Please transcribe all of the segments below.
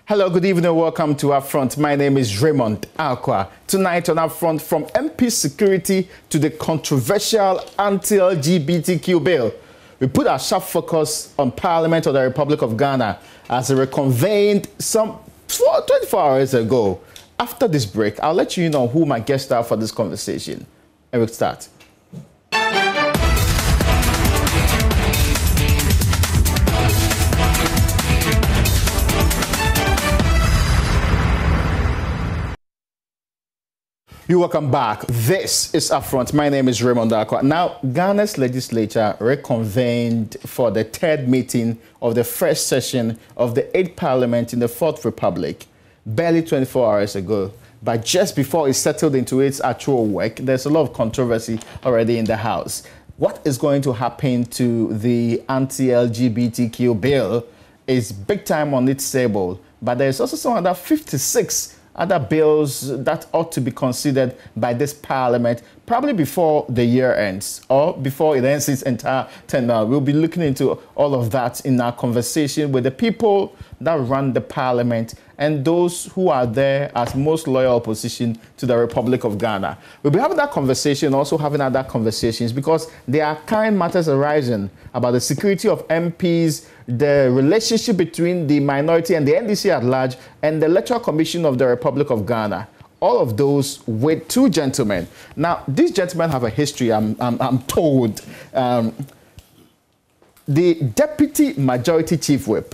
Hello, good evening, welcome to UPfront. My name is Raymond Akwa. Tonight on UPfront, from MP security to the controversial anti-LGBTQ bill, we put our sharp focus on Parliament of the Republic of Ghana as it reconvened some 24 hours ago. After this break, I'll let you know who my guests are for this conversation. And we'll start. You welcome back. This is UPfront. My name is Raymond Akwa. Now, Ghana's legislature reconvened for the third meeting of the first session of the 8th Parliament in the 4th Republic, barely 24 hours ago. But just before it settled into its actual work, there's a lot of controversy already in the House. What is going to happen to the anti-LGBTQ bill is big time on its table. But there's also some other 56 other bills that ought to be considered by this Parliament, probably before the year ends or before it ends its entire tenure. We'll be looking into all of that in our conversation with the people that run the Parliament and those who are there as most loyal opposition to the Republic of Ghana. We'll be having that conversation, also having other conversations, because there are current matters arising about the security of MPs, the relationship between the minority and the NDC at large, and the Electoral Commission of the Republic of Ghana. All of those with two gentlemen. Now, these gentlemen have a history, I'm told. The Deputy Majority Chief Whip,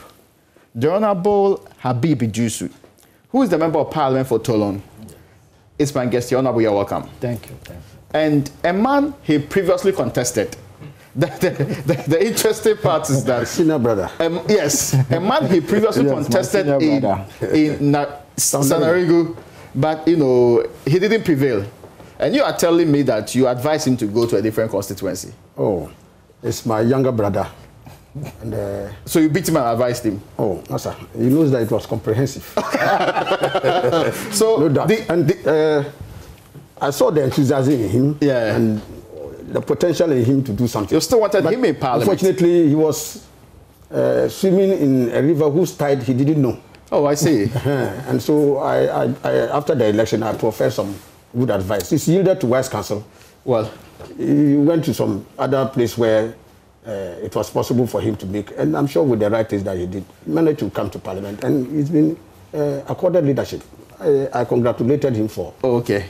the Honorable Habib Ijusu, who is the Member of Parliament for Tolon, is my guest here. Honorable, you're welcome. Thank you. Thank you. And a man he previously contested. The interesting part is that... Senior brother. Yes, a man he previously contested in Sanarigu, but, you know, he didn't prevail. And you are telling me that you advised him to go to a different constituency. Oh, it's my younger brother. And, so you beat him and advised him? Oh, no, sir. He knows that it was comprehensive. So, no, I saw the enthusiasm in him, yeah, and the potential in him to do something. You still wanted him in Parliament? Unfortunately, he was swimming in a river whose tide he didn't know. Oh, I see. And so, after the election, I professed some good advice. He's yielded to Vice Council. Well, he went to some other place where it was possible for him to make, and I'm sure with the right things that he did, he managed to come to Parliament, and he's been accorded leadership. I congratulated him for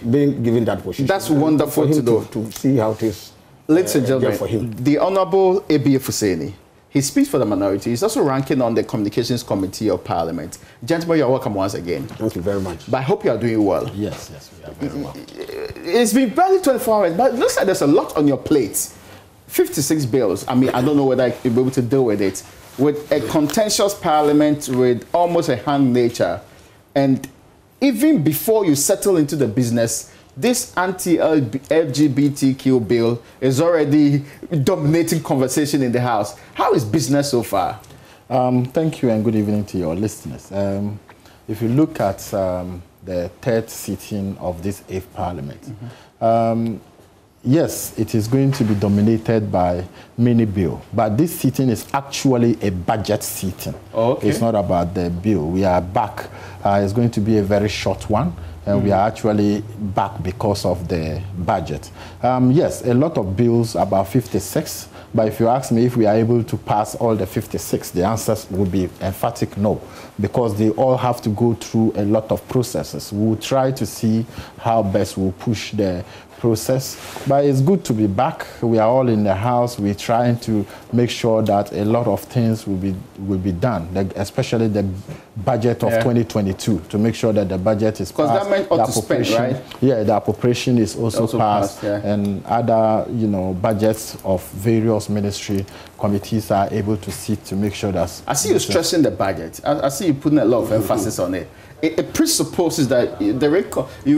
being given that position. That's wonderful to know. To see how it is. Ladies and gentlemen, for him. The Honorable A.B. Fuseni, he speaks for the minority. He's also ranking on the Communications Committee of Parliament. Gentlemen, you're welcome once again. Thank you very much. But I hope you are doing well. Yes, we are very well. It's been barely 24 hours, but it looks like there's a lot on your plate. 56 bills. I mean, I don't know whether you'll be able to deal with it. With a contentious Parliament with almost a hung nature. And even before you settle into the business, this anti-LGBTQ bill is already dominating conversation in the House. How is business so far? Thank you and good evening to your listeners. If you look at the third sitting of this 8th Parliament, yes, it is going to be dominated by many bills, but this sitting is actually a budget sitting. Okay. It's not about the bill. We are back. It's going to be a very short one, and we are actually back because of the budget. Yes, a lot of bills, about 56, but if you ask me if we are able to pass all the 56, the answer would be emphatic no, because they all have to go through a lot of processes. We'll try to see how best we'll push the process, but it's good to be back. We are all in the House. We're trying to make sure that a lot of things will be done, especially the budget of 2022, to make sure that the budget is passed. Because that meant ought to spend, right? Yeah, the appropriation is also passed, and other, budgets of various ministry committees are able to sit to make sure that. I see you stressing the budget. I see you putting a lot of emphasis on it. It presupposes that you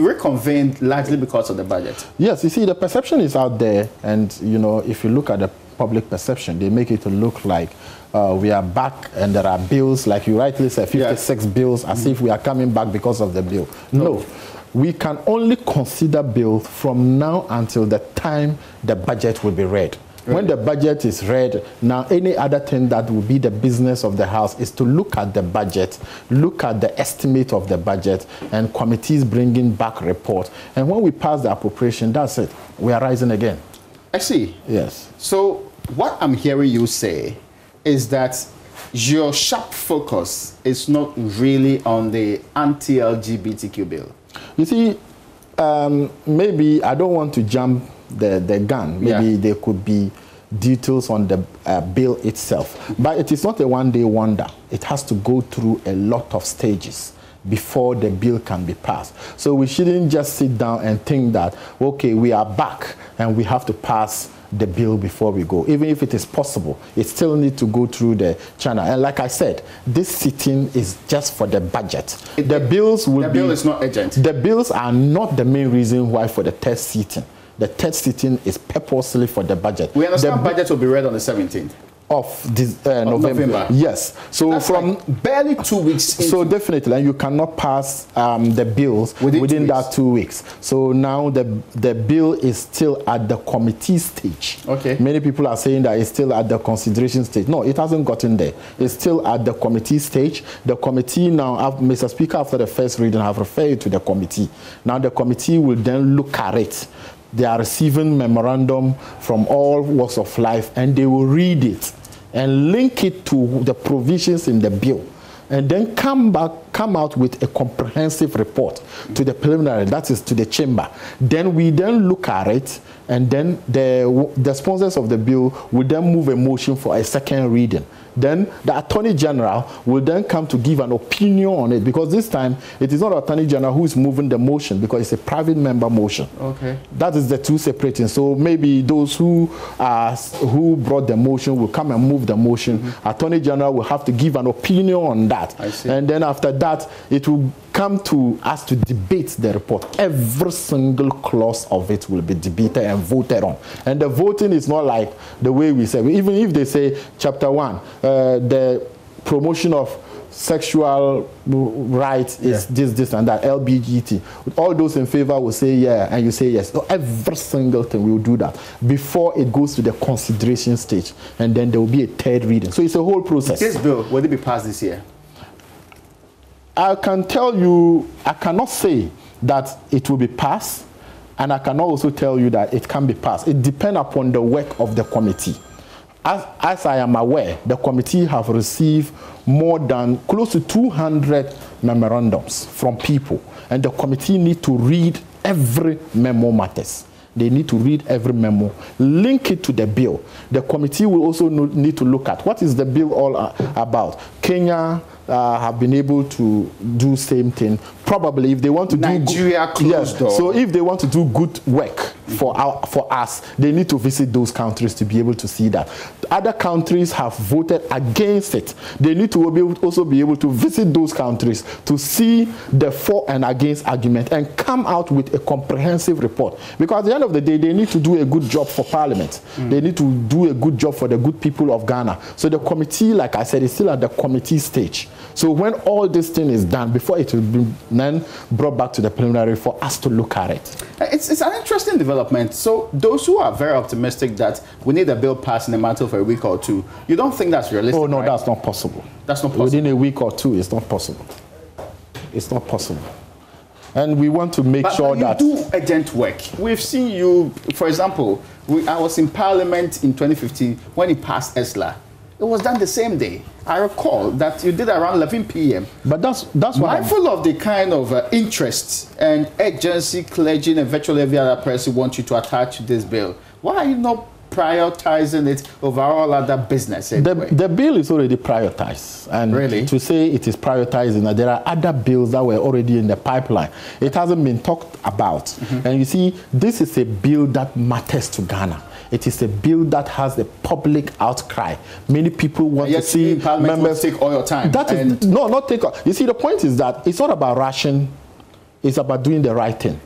reconvened largely because of the budget. Yes, you see, the perception is out there, and if you look at the public perception, they make it look like we are back and there are bills, like you rightly said, 56 bills, as if we are coming back because of the bill. No. We can only consider bills from now until the time the budget will be read. When the budget is read, now any other thing that will be the business of the House is to look at the budget, look at the estimate of the budget, and committees bringing back reports. And when we pass the appropriation, that's it. We are rising again. I see. Yes. So what I'm hearing you say is that your sharp focus is not really on the anti-LGBTQ bill. You see, maybe I don't want to jump the gun. Maybe there could be details on the bill itself. But it is not a one-day wonder. It has to go through a lot of stages before the bill can be passed. So we shouldn't just sit down and think that, okay, we are back and we have to pass the bill before we go. Even if it is possible, it still needs to go through the channel. And like I said, this sitting is just for the budget. The bill is not urgent. The bills are not the main reason why for the third sitting. The third sitting is purposely for the budget. We understand the budget will be read on the 17th. Of this, November. Yes. So that's from like barely 2 weeks. So definitely, and you cannot pass the bills within that 2 weeks. So now the bill is still at the committee stage. Okay. Many people are saying that it's still at the consideration stage. No, it hasn't gotten there. It's still at the committee stage. The committee now, Mr. Speaker, after the first reading, have referred it to the committee. Now the committee will then look at it. They are receiving memorandum from all walks of life, and they will read it and link it to the provisions in the bill, and then come out with a comprehensive report to the preliminary, that is to the chamber. Then we then look at it, and then the sponsors of the bill will then move a motion for a second reading. Then the Attorney General will then come to give an opinion on it, because this time it is not the Attorney General who is moving the motion, because it's a private member motion. Okay. That is the two separate things. So maybe those who brought the motion will come and move the motion. Attorney General will have to give an opinion on that. I see. And then after that, it will come to us to debate the report. Every single clause of it will be debated and voted on. And the voting is not like the way we say. Even if they say chapter 1, the promotion of sexual rights is this and that, LGBT. All those in favor will say yeah, and you say yes. So every single thing we will do that before it goes to the consideration stage, and then there will be a third reading. So it's a whole process. This bill, will it be passed this year? I can tell you, I cannot say that it will be passed, and I can also tell you that it can be passed. It depends upon the work of the committee. As I am aware, the committee have received more than close to 200 memorandums from people, and the committee need to read every memo matters. They need to read every memo, link it to the bill. The committee will also need to look at what is the bill all about. Kenya have been able to do same thing. Probably if they want to Nigeria closed door. So if they want to do good work for us, they need to visit those countries to be able to see that. Other countries have voted against it. They need to also be able to visit those countries to see the for and against argument and come out with a comprehensive report. Because at the end of the day, they need to do a good job for Parliament. They need to do a good job for the good people of Ghana. So the committee, like I said, is still at the committee stage. So when all this thing is done, before it will be then brought back to the preliminary for us to look at it. It's an interesting development. So those who are very optimistic that we need a bill passed in a matter of a week or two, you don't think that's realistic? Oh, no, right? That's not possible. That's not possible. Within a week or two, it's not possible. It's not possible. And we want to make sure that you do urgent work. We've seen you, for example, I was in Parliament in 2015 when he passed ESLA. It was done the same day. I recall that you did around 11 p.m. But that's what mindful of the kind of interest and urgency clergy and virtually every other person wants you to attach to this bill. Why are you not prioritizing it over all other business? Anyway? The bill is already prioritized. And really? To say it is prioritizing, there are other bills that were already in the pipeline. It hasn't been talked about. And you see, this is a bill that matters to Ghana. It is a bill that has a public outcry. Many people want to see members take all your time. That is no, not take all. You see, the point is that it's not about rushing. It's about doing the right thing.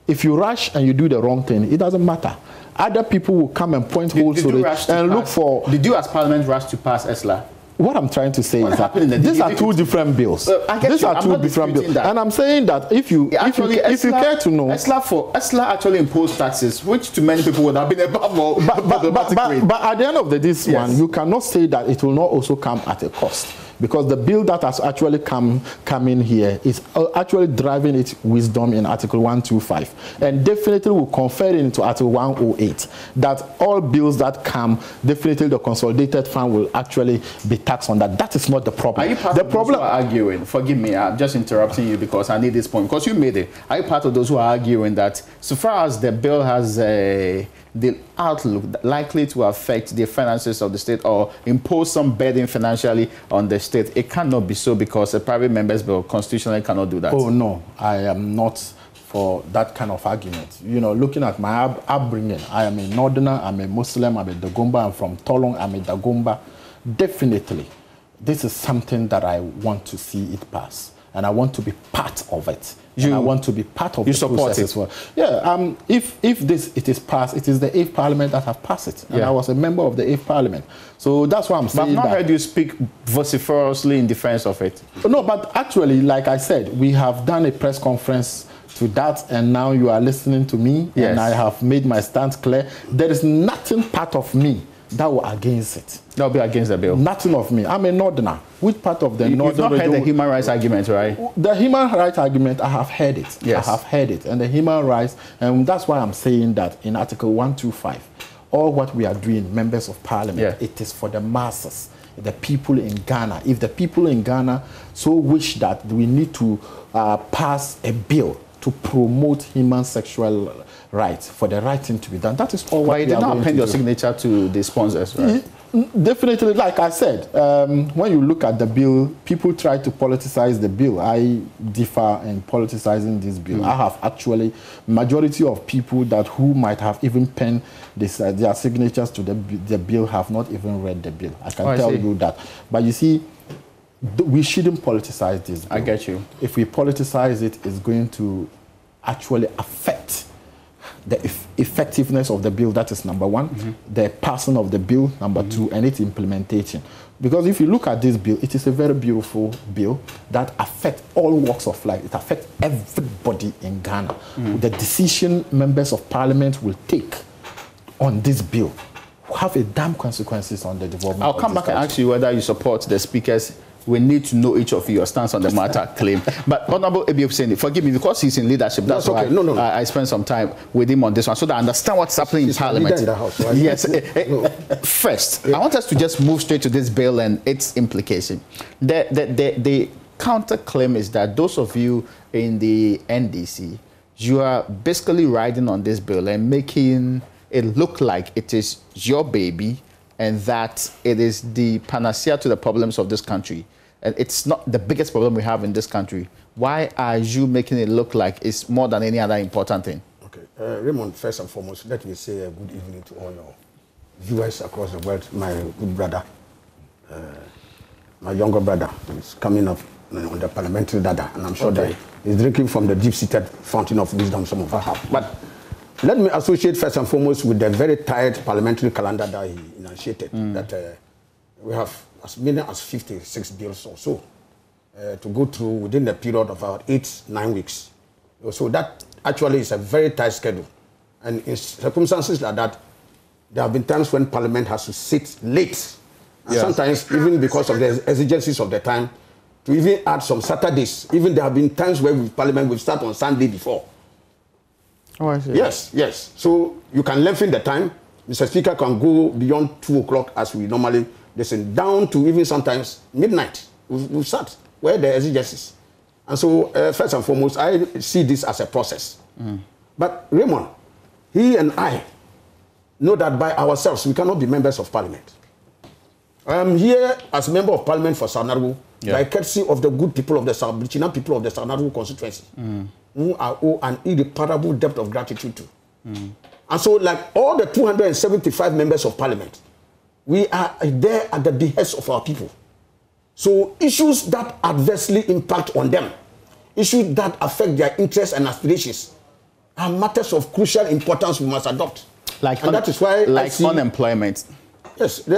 If you rush and you do the wrong thing, it doesn't matter. Other people will come and point holes to it and look for. Did you, as Parliament, rush to pass ESLA? what I'm trying to say is that these are two different bills. These are two different bills. And I'm saying that if you care to know, ESLA actually imposed taxes, which to many people would have been above all. But at the end of this one, you cannot say that it will not also come at a cost. Because the bill that has actually come in here is actually driving its wisdom in Article 125, and definitely will confer into Article 108 that all bills that come, definitely the consolidated fund will actually be taxed on that. That is not the problem. Are you part of those who are arguing? Forgive me, I'm just interrupting you because I need this point, because you made it. Are you part of those who are arguing that so far as the bill has the outlook likely to affect the finances of the state or impose some burden financially on the state, it cannot be so because a private member's bill constitutionally cannot do that? Oh no, I am not for that kind of argument. You know, looking at my upbringing, I am a Northerner, I'm a Muslim, I'm a Dagomba, I'm from Tolong, I'm a Dagomba. Definitely, this is something that I want to see it pass, and I want to be part of it. I want to be part of the process as well. Yeah, if it is passed, it is the 8th Parliament that have passed it. And I was a member of the 8th Parliament. So that's why I'm saying But I've not heard you speak vociferously in defense of it. No, but actually, like I said, we have done a press conference to that, and now you are listening to me, and I have made my stance clear. There is nothing part of me that will against it. That will be against the bill? Nothing of me. I'm a Northerner. Which part of the Northern... You've not heard the human rights argument, right? The human rights argument, I have heard it. Yes. I have heard it. And the human rights, and that's why I'm saying that in Article 125, all what we are doing, members of parliament, it is for the masses, the people in Ghana. If the people in Ghana so wish that we need to pass a bill to promote human sexual rights, for the right thing to be done, that is all what we are going to do. But you did not append your signature to the sponsors, right? Definitely, like I said, when you look at the bill, people try to politicize the bill. I differ in politicizing this bill. I have actually, majority of people who might have even penned their signatures to the bill have not even read the bill. I can tell you that. But you see, we shouldn't politicize this bill. I get you. If we politicize it, it's going to actually affect the effectiveness of the bill, that is number one, the passing of the bill, number two, and its implementation. Because if you look at this bill, it is a very beautiful bill that affects all walks of life. It affects everybody in Ghana. The decision members of parliament will take on this bill have a damn consequences on the development. I'll come back and ask you whether you support the speakers. We need to know each of your stance on the matter claim. But Honorable Ebi Hussein, forgive me, because he's in leadership, that's why I spent some time with him on this one, so that I understand what's happening in Parliament. In the House, right? Yes. First, I want us to just move straight to this bill and its implication. The counter-claim is that those of you in the NDC, you are basically riding on this bill and making it look like it is your baby and that it is the panacea to the problems of this country. And it's not the biggest problem we have in this country. Why are you making it look like it's more than any other important thing? Okay. Raymond, first and foremost, let me say a good evening to all your viewers across the world. My good brother, my younger brother, is coming up on the parliamentary ladder, and I'm sure that he's drinking from the deep-seated fountain of wisdom some of us have. But let me associate first and foremost with the very tight parliamentary calendar that he initiated, that we have as many as 56 bills or so to go through within the period of about 8-9 weeks. So that actually is a very tight schedule. And in circumstances like that, there have been times when Parliament has to sit late, and sometimes even because of the exigencies of the time, to even add some Saturdays. Even there have been times where Parliament will start on Sunday before. Oh, I see. Yes. So you can lengthen the time. Mr. Speaker can go beyond 2 o'clock as we normally listen, down to even sometimes midnight. We'll start where the exigencies. And so, first and foremost, I see this as a process. But Raymond, he and I know that by ourselves, we cannot be members of Parliament. I am here as member of Parliament for Sanargu, by courtesy of the good people of the South-Brichinan people of the Sanargu constituency, who I owe an irreparable debt of gratitude to. And so, like all the 275 members of Parliament, we are there at the behest of our people. So issues that adversely impact on them, issues that affect their interests and aspirations, are matters of crucial importance we must adopt. And that is why unemployment. Yes,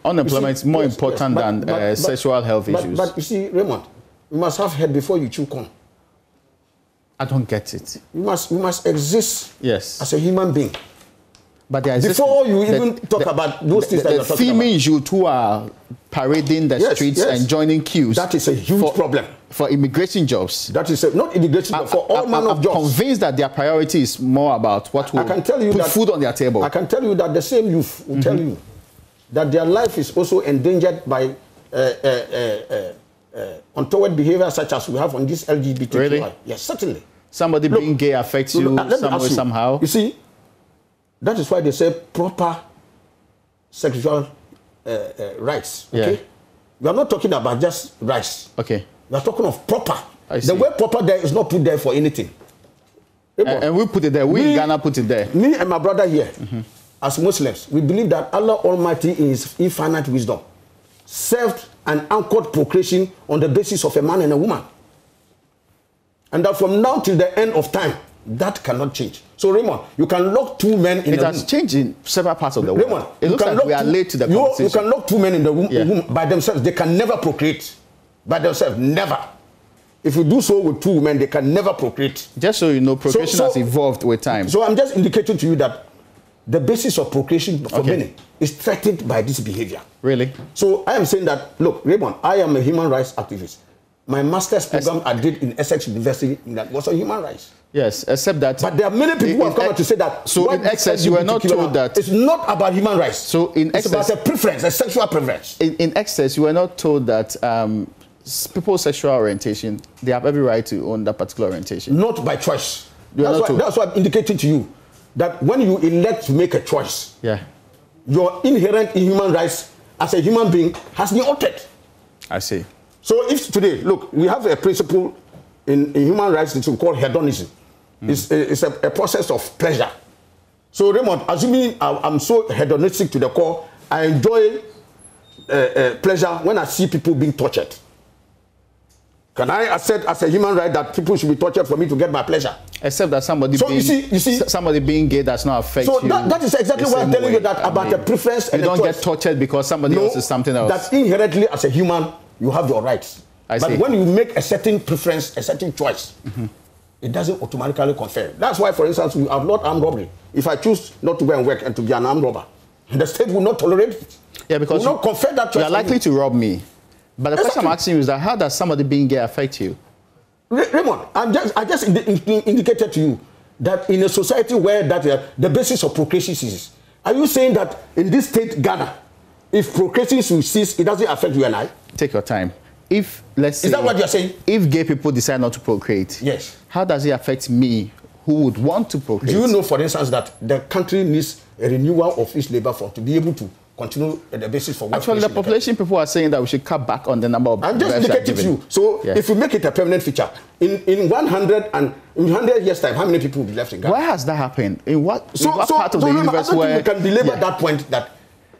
unemployment is more important than sexual health issues. But you see, Raymond, you must have head before you chew corn. I don't get it. You must exist as a human being. But before you even talk about those things that you're talking about. The youth who are parading the streets and joining queues. That is a huge problem. For immigration jobs. That is not immigration, but for all manner of jobs. I'm convinced that their priority is more about what will put food on their table. I can tell you that the same youth will tell you that their life is also endangered by untoward behavior such as we have on this LGBTQI. Really? Yes, certainly. Somebody being gay affects you somehow. You see, that is why they say proper sexual rights. Okay? Yeah. We are not talking about just rights. Okay. We are talking of proper. The word proper there is not put there for anything. And we put it there. We in Ghana put it there. Me and my brother here, as Muslims, we believe that Allah Almighty in His infinite wisdom served and anchored procreation on the basis of a man and a woman. And that from now till the end of time, that cannot change. So Raymond, you can lock two men in the womb. It has changed in several parts of the world. Raymond, it looks like we are late to the conversation. You can lock two men in the womb by themselves. They can never procreate. By themselves, never. If you do so with two women, they can never procreate. Just so you know, procreation has evolved with time. So I'm just indicating to you that the basis of procreation for many is threatened by this behavior. Really? So I am saying that, look, Raymond, I am a human rights activist. My master's program I did in Essex University that was on human rights. Yes, except that... But there are many people who have come out to say that... So in excess, you were not told that... It's not about human rights. So in excess... It's about a preference, a sexual preference. In excess, you were not told that people's sexual orientation, they have every right to own that particular orientation. Not by choice. That's why I'm indicating to you that when you elect to make a choice, your inherent in human rights as a human being has been altered. I see. So if today, look, we have a principle in human rights that we call hedonism. It's a process of pleasure. So Raymond, assuming I'm so hedonistic to the core, I enjoy pleasure when I see people being tortured. Can I accept as a human right that people should be tortured for me to get my pleasure? Except that somebody somebody being gay does not affect you. So that is exactly what I'm telling you, that about the preference and you don't get tortured because somebody else is something else. That inherently as a human, you have your rights. But when you make a certain preference, a certain choice, it doesn't automatically confer. That's why, for instance, we outlawed armed robbery. If I choose not to go and work and to be an armed robber, the state will not tolerate it. Yeah, because will not confer that choice. You are likely to rob me. But the question I'm asking you is that how does somebody being gay affect you? Raymond, I just indicated to you that in a society where the basis of procreation ceases, are you saying that in this state, Ghana, if procreation ceases, it doesn't affect you and I? Take your time. If, let's say... Is that what you're saying? If gay people decide not to procreate, yes, how does it affect me who would want to procreate? Do you know, for instance, that the country needs a renewal of its labor force to be able to continue the basis for... Actually, the population people are saying that we should cut back on the number of... I'm just indicating to you. So if you make it a permanent feature, in 100 years' time, how many people will be left in Ghana? Why has that happened? In what part of the universe where... we can belabor that point that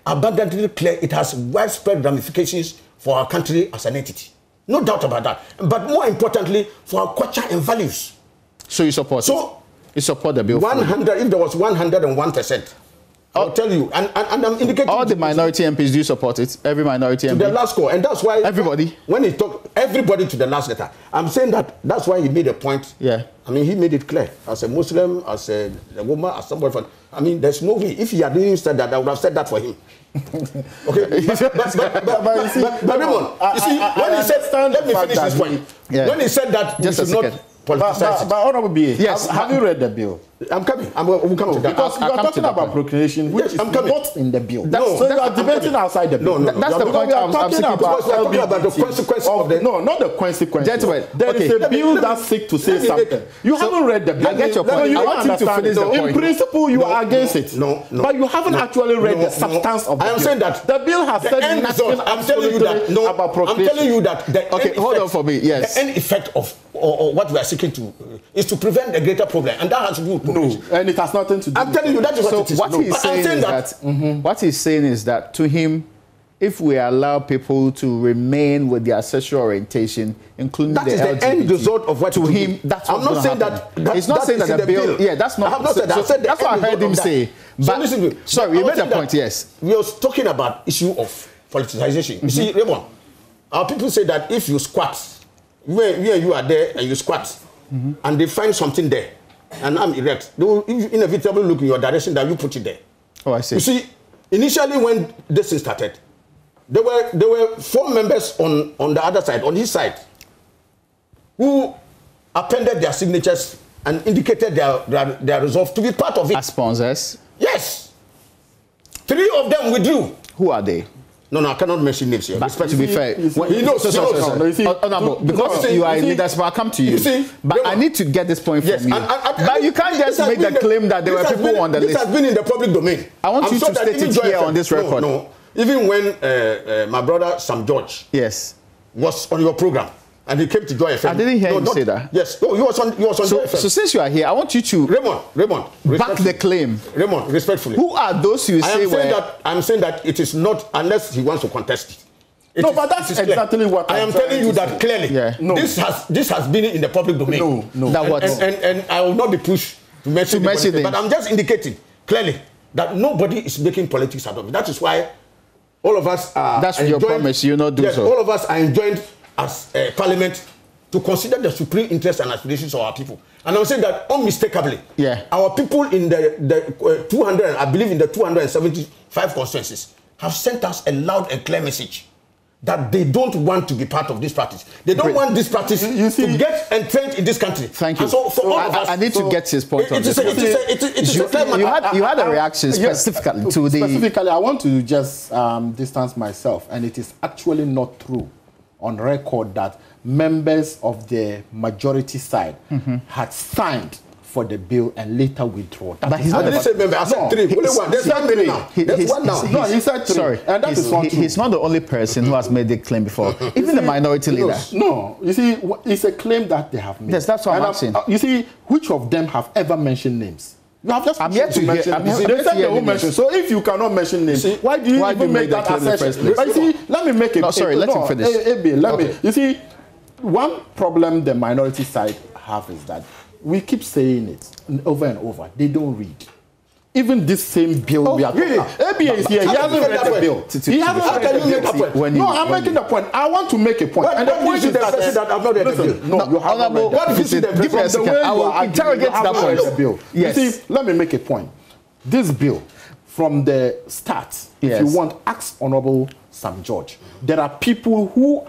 abundantly clear it has widespread ramifications for our country as an entity. No doubt about that. But more importantly, for our culture and values. So you support it? You support the bill? 100, if there was 101%. I'll tell you, and I'm indicating... All the minority MPs do support it, every minority MP. To the last call, and that's why... Everybody? When he talked, everybody to the last letter. I'm saying that's why he made a point. Yeah. I mean, he made it clear. As a Muslim, as a woman, as somebody from... I mean, there's no way. If he had even said that, I would have said that for him. Okay? But Raymond, you see, when he said... Let me finish this point. When he said that we should not... But Honorable BA, yes, have you read the bill? I'm coming. We'll come to that. Because you're talking about procreation, which is not in the bill. So you are debating outside the bill. No. That's the point I'm talking about the consequence of the... No, not the consequence. Gentlemen, there is a bill that's sick to say something. You haven't read the bill. I get your point. I want you to finish the point. In principle, you are against it. No. But you haven't actually read the substance of the bill. I am saying that. The bill has said nothing about procreation. I'm telling you that... Okay, hold on for me. Yes. The end effect of what we are seeking to is to prevent a greater problem, and that has to do with procreation. No, and it has nothing to do. I'm telling you, that is what it is. What he's saying is that what he's saying is that to him, if we allow people to remain with their sexual orientation, including that the is LGBT, the end result of what to him, that's I'm not saying that. It's not saying that the bill. Yeah, that's not. I have not said that. I said that's what I heard him say. So listen, sorry, you made a point. Yes, we are talking about issue of politicization. You see, Raymond, our people say that if you squat, where you are there and you squat, and they find something there, and I'm erect, they will inevitably look in your direction that you put it there. Oh, I see. You see, initially when this thing started, there were 4 members on the other side, on his side, who appended their signatures and indicated their resolve to be part of it. As sponsors? Yes. 3 of them withdrew. Who are they? No, I cannot mention names here. But to be fair, he knows. Because you are a leader, so I'll come to you. But I need to get this point from you. But you can't just make the claim that there were people on the list. This has been in the public domain. I want you to state it here on this record. No. Even when my brother Sam George was on your program, and he came to Joy FM. I didn't hear him say that. Yes. No, he was on Joy FM. So since you are here, I want you to Raymond, back the claim. Raymond, respectfully. Who are those you say were... I'm saying that it is not, unless he wants to contest it. No, but that's exactly what I am telling you that clearly. Yeah. No. This has been in the public domain. No. That what? And I will not be pushed to mention it. But I'm just indicating clearly that nobody is making politics out of it. That is why all of us are... That's your promise, you not do so. All of us are enjoined as Parliament to consider the supreme interests and aspirations of our people. And I'm saying that unmistakably, our people in the 200, I believe in the 275 constituencies, have sent us a loud and clear message that they don't want to be part of this practice. They don't want this practice to get entrenched in this country. Thank you. And so for all of us, I need to get his point on this. You had a reaction specifically to the... Specifically, I want to just distance myself, and it is actually not true on record that members of the majority side had signed for the bill and later withdraw. But he's not. I didn't say member. I said 3. Only one. There's 3 now. There's 1 now. No, he said 3. Sorry, and that is not true. He's not the only person who has made the claim before. Even the minority leader. No, you see, it's a claim that they have made. Yes, that's what I'm asking. You see, which of them have ever mentioned names? You have just yet to mention. They said they won't mention. So if you cannot mention names, why do you even make that assertion? But you see, let me make it. No, sorry, let him finish. You see, one problem the minority side have is that we keep saying it over and over. They don't read. Even this same bill we are talking about. ABA is here. He hasn't read the bill. He hasn't read the bill. No, I'm making the point. I want to make a point. And the point is that I've not read the bill. No, you haven't read the bill. What is it? Give me a second. I will interrogate that point. Yes. You see, let me make a point. This bill, from the start, if you want, ask Honorable Sam George. There are people who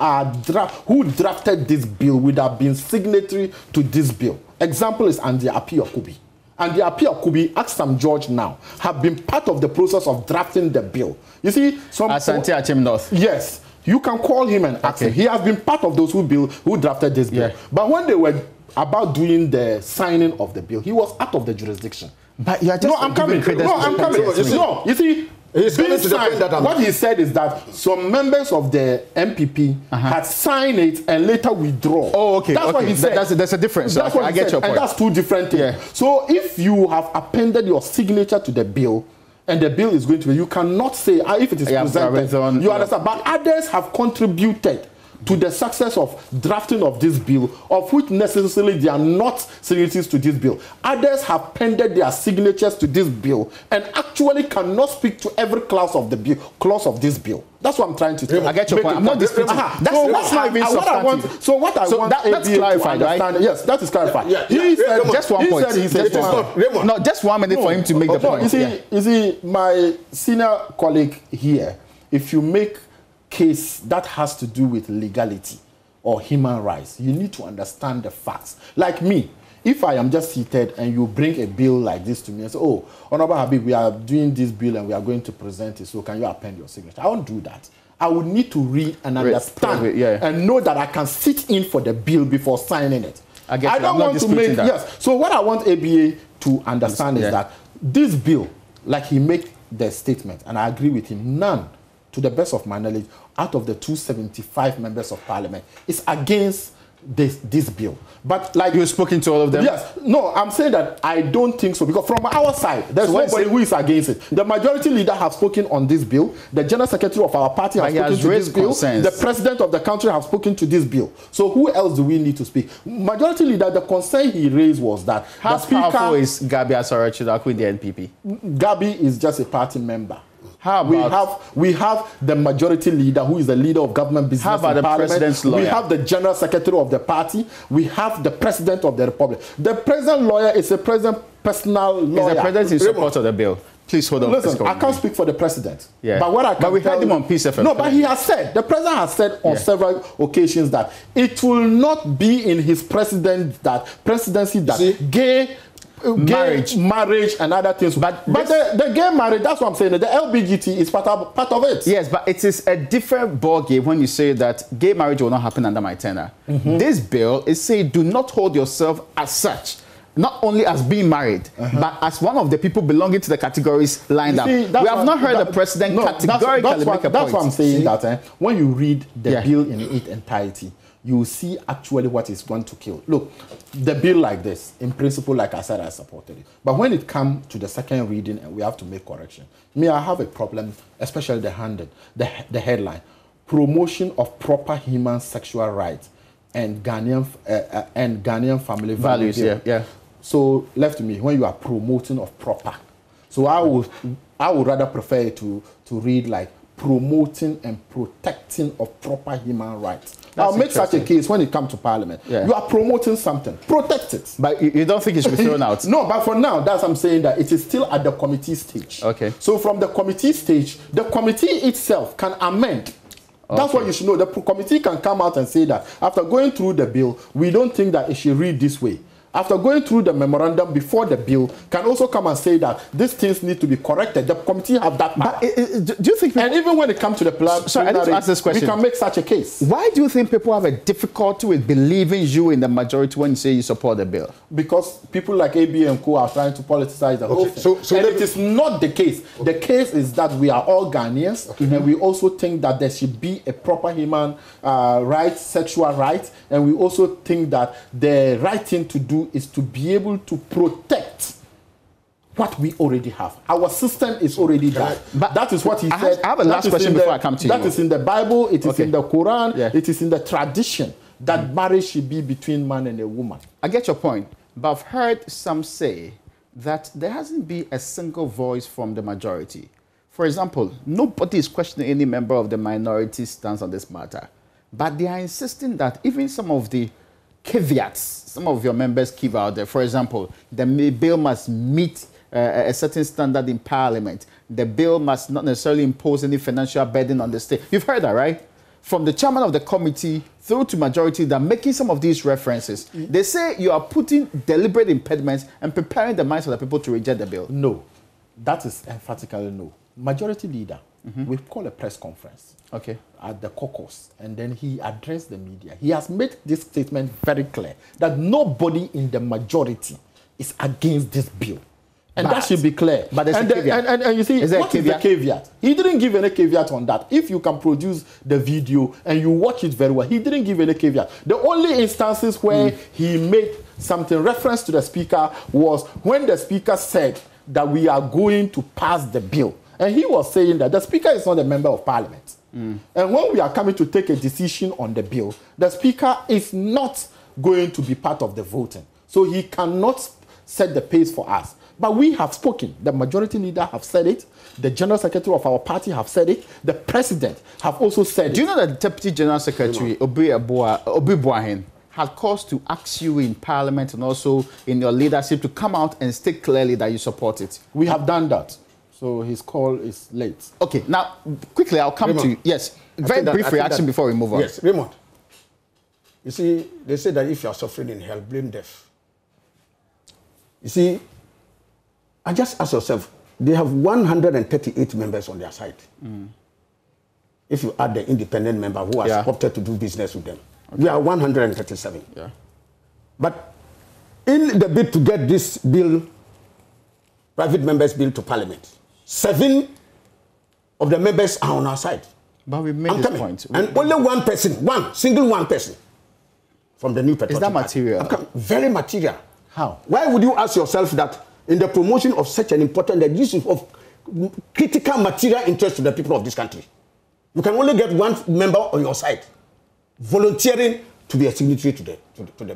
drafted this bill would have been signatory to this bill. Example is Andy Appiah-Kubi. And the Appiah-Kubi, ask Sam George now, have been part of the process of drafting the bill. You see, Asante Achim North. Yes, you can call him and ask him. He has been part of those who drafted this bill. But when they were about doing the signing of the bill, he was out of the jurisdiction. But you are just I'm coming. You see, what he said is that some members of the MPP had signed it and later withdraw. Oh, okay. That's what he said. That's a difference. That's what I get your point. And that's 2 different things. Yeah. So if you have appended your signature to the bill, and the bill is going to be, you cannot say if it is presented. You understand? But others have contributed to the success of drafting of this bill, of which necessarily they are not signatories to this bill. Others have pended their signatures to this bill and actually cannot speak to every clause of the bill, this bill. That's what I'm trying to say. I get your point. I'm not disputing. That's not even substantive. So what I want that's clarified, right? Yes, that is clarified. He said just 1 point. No, just 1 minute for him to make the point. You see, my senior colleague here, if you make case that has to do with legality or human rights, you need to understand the facts. Like me, if I am just seated and you bring a bill like this to me and say, oh, Honorable Habib, we are doing this bill and we are going to present it, so can you append your signature? I won't do that. I would need to read and understand and know that I can sit in for the bill before signing it. I don't want to make that. Yes. So what I want ABA to understand is that this bill, like he made the statement, and I agree with him, none, to the best of my knowledge, out of the 275 members of parliament, is against this bill. But like you've spoken to all of them? Yes. No, I'm saying that I don't think so, because from our side, there's nobody who is against it. The majority leader has spoken on this bill. The general secretary of our party has spoken to this bill. The president of the country has spoken to this bill. So who else do we need to speak? Majority leader, the concern he raised was that how powerful is Gabi Asarachidaku in the NPP? Gabi is just a party member. How about we have the majority leader, who is the leader of government business. How about the president's lawyer? We have the general secretary of the party. We have the president of the republic. The president lawyer is a president personal lawyer. Is the president in support of the bill? Please hold on. Listen, I can't speak for the president. Yeah. But what I can we heard him on Peace FM. No, but he has said, the president has said on several occasions that it will not be in his presidency that gay marriage and other things. But the gay marriage, that's what I'm saying. The LBGT is part of it. Yes, but it is a different ballgame when you say that gay marriage will not happen under my tenure. This bill is saying do not hold yourself as such. Not only as being married, but as one of the people belonging to the categories lined up. We have not heard the president categorically make a point. That's what I'm saying. That when you read the bill in its entirety, you will see actually what is going to kill. Look, the bill like this, in principle, like I said, I supported it. But when it comes to the second reading and we have to make correction, I have a problem, especially the headline, promotion of proper human sexual rights and Ghanaian family values. Yeah. So left to me, when you are promoting of proper, so I would rather prefer to read like promoting and protecting of proper human rights. I'll make such a case when it comes to Parliament. Yeah. You are promoting something, protect it. But you don't think it should be thrown out? No, but for now, that's what I'm saying, that it is still at the committee stage. Okay. So from the committee stage, the committee itself can amend. That's what you should know. The committee can come out and say that after going through the bill, we don't think that it should read this way. After going through the memorandum before the bill, can also come and say that these things need to be corrected. The committee have that power. Do you think? And even when it comes to the plan, sorry, I need to ask this question. We can make such a case. Why do you think people have a difficulty with believing you in the majority when you say you support the bill? Because people like AB and Co are trying to politicize the whole thing. So it is not the case. The case is that we are all Ghanaians, and we also think that there should be a proper human rights, sexual rights, and we also think that the right thing to do is to be able to protect what we already have. Our system is already there. But that is what he said. I have a last question before I come to you. That is in the Bible, it is in the Quran, it is in the tradition that marriage should be between man and a woman. I get your point, but I've heard some say that there hasn't been a single voice from the majority. For example, nobody is questioning any member of the minority stance on this matter, but they are insisting that even some of the caveats some of your members give out there, for example, the bill must meet a certain standard in Parliament. The bill must not necessarily impose any financial burden on the state. You've heard that, right? From the chairman of the committee through to majority, they're making some of these references. They say you are putting deliberate impediments and preparing the minds of the people to reject the bill. No, that is emphatically no. Majority leader, we call a press conference at the caucus, and then he addressed the media. He has made this statement very clear that nobody in the majority is against this bill. And that should be clear. But there's a caveat. And you see, what is the caveat? He didn't give any caveat on that. If you can produce the video and you watch it very well, he didn't give any caveat. The only instances where he made something reference to the speaker was when the speaker said that we are going to pass the bill. And he was saying that the speaker is not a member of Parliament. And when we are coming to take a decision on the bill, the speaker is not going to be part of the voting. So he cannot set the pace for us. But we have spoken. The majority leader have said it. The general secretary of our party have said it. The president have also said it. Do you know that the deputy general secretary, Obi Buahin, had cause to ask you in Parliament and also in your leadership to come out and state clearly that you support it? We have done that. So his call is late. Okay, now, quickly, I'll come to you. Yes, very brief reaction before we move on. Yes, Raymond. You see, they say that if you are suffering in hell, blame death. You see, I just ask yourself, they have 138 members on their side. If you add the independent member who has opted to do business with them, we are 137. But in the bid to get this bill, private members bill to Parliament, 7 of the members are on our side. But we made this point. And only one person, one person, from the new petroleum. Is that material? Very material. How? Why would you ask yourself that in the promotion of such an important use of critical material interest to the people of this country, you can only get one member on your side volunteering to be a signatory to the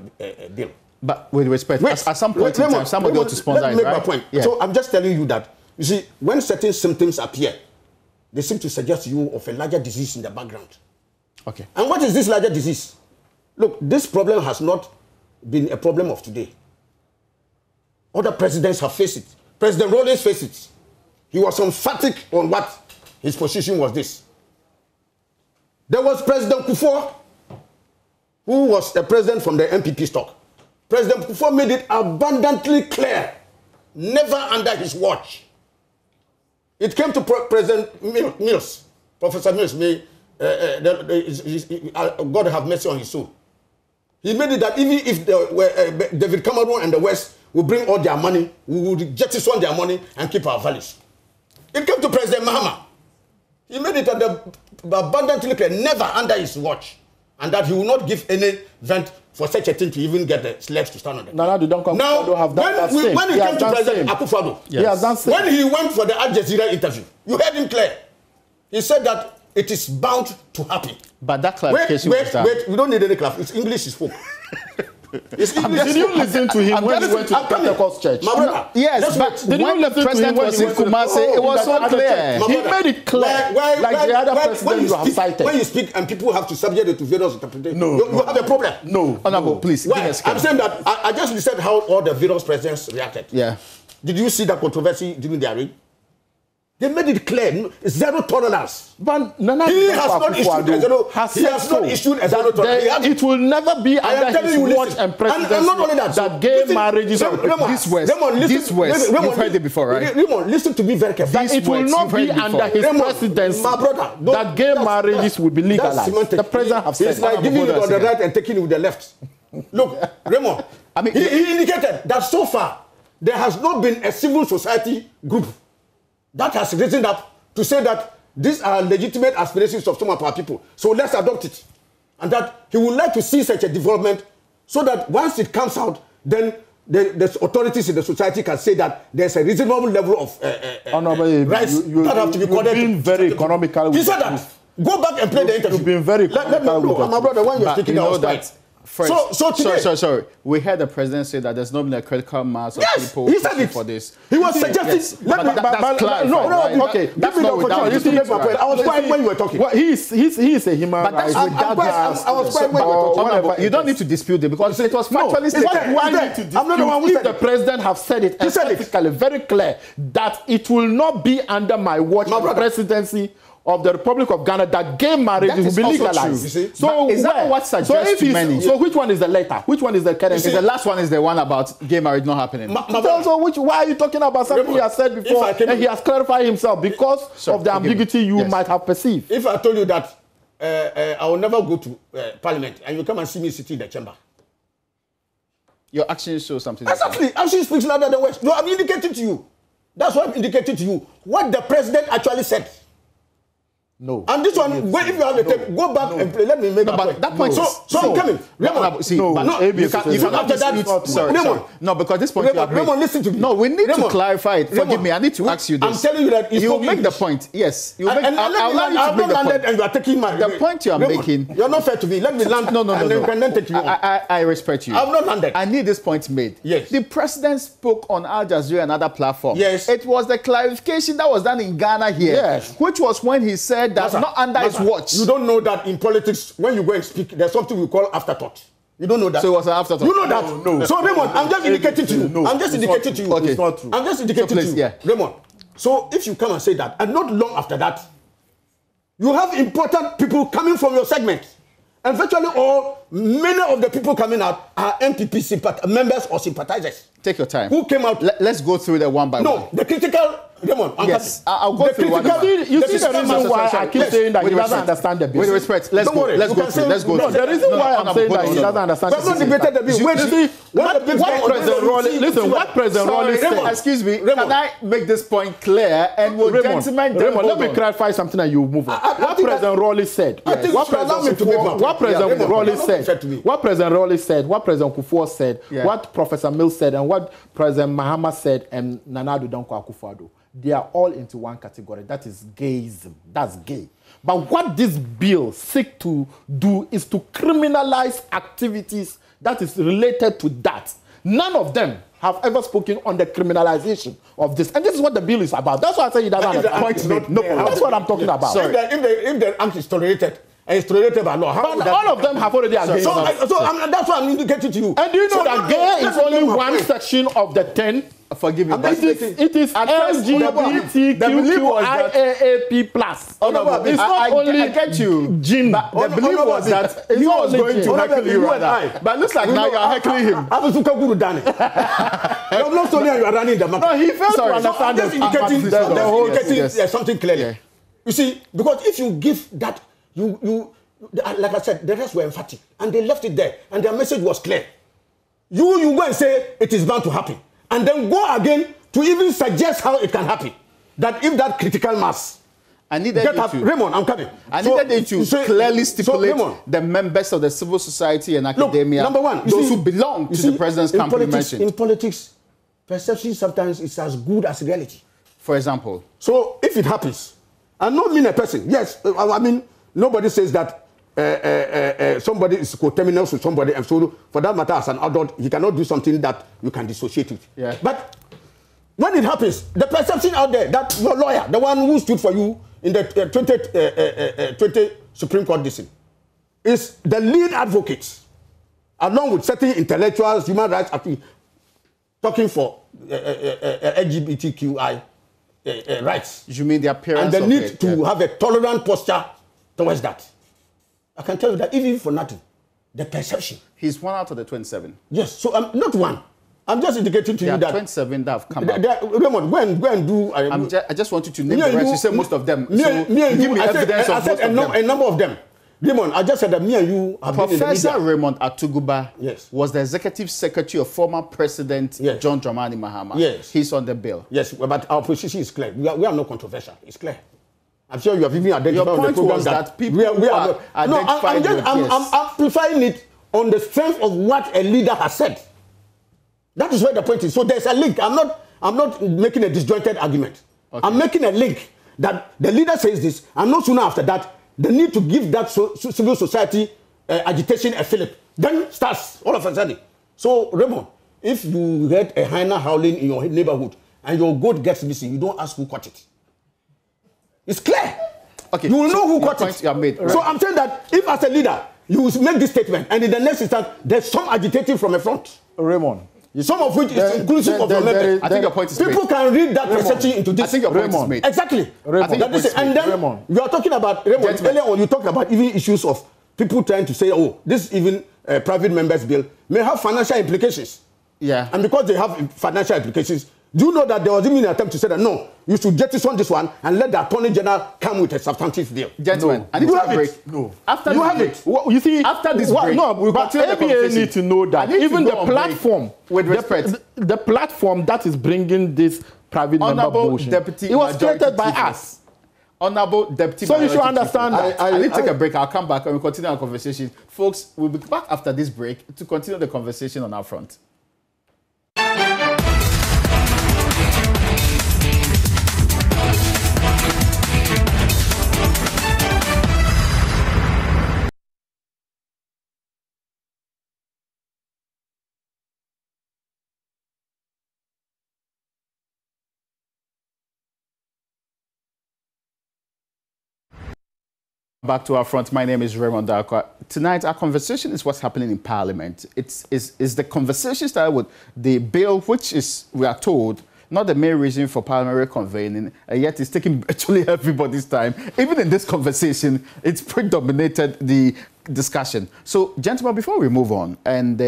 bill? But with respect, at some point in time, somebody ought to sponsor it, right? Let me make my point. Yeah. So I'm just telling you that, you see, when certain symptoms appear, they seem to suggest you of a larger disease in the background. Okay. And what is this larger disease? Look, this problem has not been a problem of today. Other presidents have faced it. President Rawlings faced it. He was emphatic on what his position was this. There was President Kufuor, who was a president from the MPP stock. President Kufuor made it abundantly clear, never under his watch. It came to President Mills, Professor Mills, God have mercy on his soul. He made it that even if David Cameron and the West will bring all their money, we would jettison their money and keep our values. It came to President Mahama. He made it abundantly clear, never under his watch, and that he will not give any vent for such a thing to even get the slaves to stand on it. Now, when he came to President Akufo-Addo, yes. When he went for the Al Jazeera interview, you heard him clear. He said that it is bound to happen. But that clarification was done. Wait, we don't need any clarification. It's English he spoke. Did you listen to him when he went to Pentecost Church? My brother, yes, but when the president was in Kumasi, it was so clear. He made it clear, like the other president you have cited. When you speak and people have to subject it to various interpretations, you have a problem. No. Honorable, please. Why? I'm saying that I just listened how all the various presidents reacted. Yeah. Did you see that controversy during their reign? They made it clear, zero tolerance. But he has not issued a zero tolerance. It will never be under his watch and presidency and not only that gay marriages are this West. You've heard it before, right? Raymond, listen to me very carefully. It will not be under his presidency that gay marriages will be legalized. The president has said. It's like giving it on the right and taking it with the left. Look, Raymond, he indicated that so far there has not been a civil society group that has risen up to say that these are legitimate aspirations of some of our people. So let's adopt it. And that he would like to see such a development so that once it comes out, then the authorities in the society can say that there's a reasonable level of rights that have to be coded. You've been very economical. He said that. Go back and play the interview. You've been very economical. My brother, when you're speaking, I was quiet. So today, sorry. We heard the president say that there's not been a critical mass of people he said it. for this. He was suggesting. Yes. That's clarified, right? Okay. That's not without you. I was quiet when you were talking. Well, he is a human rights. I was quiet when you were talking. You don't need to dispute it because it was factually stated. I'm not the one who said the president have said it emphatically, very clear, that it will not be under my watch presidency of the Republic of Ghana that gay marriages will be legalized. So is that what suggests to many? So which one is the later? Which one is the current? The last one is the one about gay marriage not happening. Why are you talking about something he has said before and he has clarified himself because of the ambiguity you might have perceived? If I told you that I will never go to Parliament and you come and see me sitting in the chamber, your actions show something. Exactly. Action speaks louder than words. No, I'm indicating to you. That's what I'm indicating to you. What the president actually said. No. And this one, if you have the tape, go back and play. Let me make a point. That point so I'm coming. Raymond, you cannot dispute. Sorry. No, because this point Raymond, listen to me. No, we need to clarify it. Forgive me. I need to ask you this. I'm telling you that you make the point. Yes. You make. I'll allow you to make the point. And you are taking my. The point you are making. You're not fair to me. Let me land. No. And then you can then take you on. I respect you. I've not landed. I need this point made. Yes. The president spoke on Al Jazeera and other platforms. Yes. It was the clarification that was done in Ghana here. Yes. Which was when he said that not under his watch. You don't know that in politics, when you go and speak, there's something we call afterthought. You don't know that. So it was an afterthought. You know that. No. So Raymond, I'm just indicating to you. I'm just indicating to you. Okay. It's not true. I'm just indicating to you. Yeah. Raymond. So if you come and say that, and not long after that, you have important people coming from your segment. And virtually many of the people coming out are MPP members or sympathizers. Take your time. Who came out? Let's go through the one by one. No, the critical. Raymond, yes, I'll go through one by one. You see the reason why I keep saying that he doesn't understand the bill. With respect, let's go through. No, the reason why I'm saying that he doesn't understand the bill. We've not debated the bill. What President Rawlings said. Excuse me, can I make this point clear? And will gentlemen, let me clarify something and you move on. What President Rawlings said. What President Rawlings said said to me. What President Rowley said, what President Kufuor said, what Professor Mills said, and what President Mahama said, and Nana Addo Dankwa Akufo-Addo, they are all into one category. That is gayism. That's gay. But what this bill seeks to do is to criminalize activities that is related to that. None of them have ever spoken on the criminalization of this. And this is what the bill is about. That's why I say he doesn't have a point made. No, that's what I'm talking about. Sorry. If the act is tolerated, and it's tolerated by law, but all of them have already agreed. That's what I'm indicating to you. And do you know that gay is only one section of the 10? Forgive me. It is LGBTQIAAP plus. It's not only I get you. Jim. The belief was that he was going to heckle you rather. But it looks like now you are heckling him. I'm not so near you are running the market. No, he failed to understand the whole something clearly. You see, because if you give that, you like I said, the rest were emphatic, and they left it there, and their message was clear. You go and say it is bound to happen, and then go again to even suggest how it can happen. That if that critical mass, Raymond, I'm coming. I needed you to clearly stipulate the members of the civil society and academia. Look, number one, those who belong to the president's camp. In politics, perception sometimes is as good as reality. For example, so if it happens, and not mean a person, yes, I mean. Nobody says that somebody is coterminous with somebody, and so for that matter, as an adult, you cannot do something that you can dissociate with. Yeah. But when it happens, the perception out there that your lawyer, the one who stood for you in the 20 Supreme Court decision, is the lead advocate, along with certain intellectuals, human rights activists, talking for LGBTQI rights. You mean the appearance and the need to have a tolerant posture towards that. I can tell you that even for nothing, the perception. He's one out of the 27. Yes, so I'm not one. I'm just indicating to you that 27 that have come out. Raymond, when do I just want you to name the rest. You say most of them. Give me evidence of most of them. A number of them. Raymond, I just said that me and you have been in the media. Professor Raymond Atuguba was the executive secretary of former President John Dramani Mahama. Yes. He's on the bill. Yes, but our position is clear. We are not controversial. It's clear. I'm sure you have even identified your point on the program was that people we are identified I'm amplifying it on the strength of what a leader has said. That is where the point is. So there's a link. I'm not making a disjointed argument. Okay. I'm making a link that the leader says this, and no sooner after that, the need to give that civil society agitation a fillip then starts all of a sudden. So Raymond, if you get a hyena howling in your neighborhood and your goat gets missing, you don't ask who caught it. It's clear. Okay. You will know who caught it. You have made, right. So I'm saying that if as a leader, you make this statement, and in the next instance, there's some agitating from a front. Raymond. Some of which is inclusive of your members. I think your point is made. People can read that perception into this. I think your point is made. Exactly. I think and then you are talking about, Raymond, earlier on you talked about even issues of people trying to say, oh, this even private members bill may have financial implications. Yeah. And because they have financial implications, do you know that there was even an attempt to say that no, you should jettison this one and let the Attorney General come with a substantive bill? Gentlemen, I need to break. No. After you have it. Well, you see, after this break, no, but ABA need to know that even the platform, with respect, the platform that is bringing this private member motion, it was created by us. Honorable Deputy. So you should understand that. I need to take a break. I'll come back and we'll continue our conversation. Folks, we'll be back after this break to continue the conversation on our front. Back to our front. My name is Raymond Darkwa. Tonight, our conversation is what's happening in Parliament. It's the conversation started with the bill, which is, we are told, not the main reason for parliamentary convening, and yet it's taking virtually everybody's time. Even in this conversation, it's predominated the discussion. So, gentlemen, before we move on, and